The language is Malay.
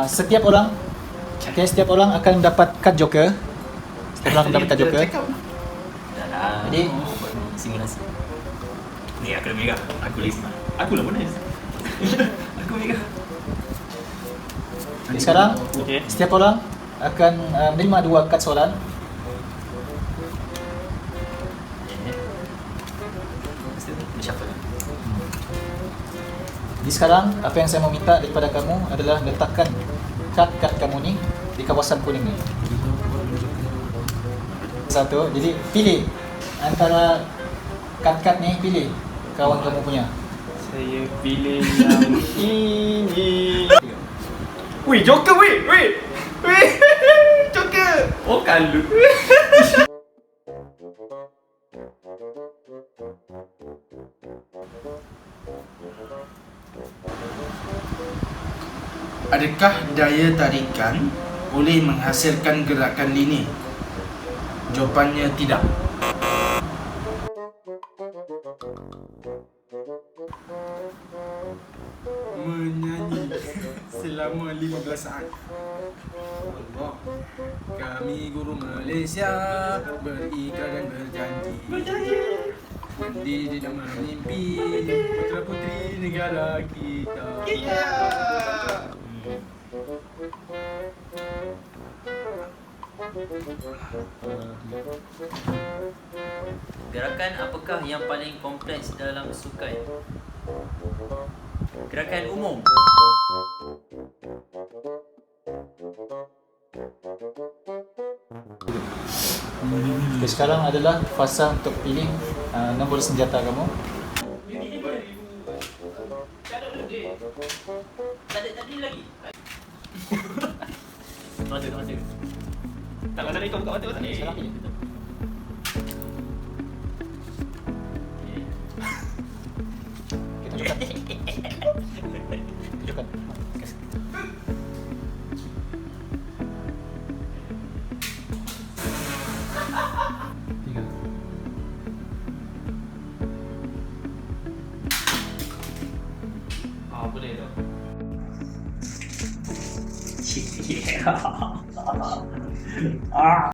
Setiap orang akan mendapat kad joker. Setiap orang akan mendapat kad joker. Dah lah. Jadi simulasi. Ni aku dah pegang. Aku lagi smart. Aku lah bonus. Aku pegang. Jadi sekarang setiap orang akan menerima 2 kad soalan. Shuffle. Jadi sekarang apa yang saya mau minta daripada kamu adalah letakkan kad-kad kamu ni di kawasan kuning ni. Satu. Jadi pilih antara kad-kad ni, pilih kawan kamu punya. Saya pilih yang ini. Weh, Joker weh. Joker. Oh, kalu. Adakah daya tarikan boleh menghasilkan gerakan linear? Jawapannya tidak. Menyanyi selama 15 saat. Allah. Kami guru Malaysia berikrar dan berjanji mendidik mimpi putra putri negara kita. Gerakan apakah yang paling kompleks dalam sukan? Gerakan umum. Okay, sekarang adalah fasa untuk pilih nombor senjata kamu. Tadi lagi. Mata. Tak masalah kau buka mata tak ni. Sekarang pilih. Okay, tunjukkan. Boleh tu.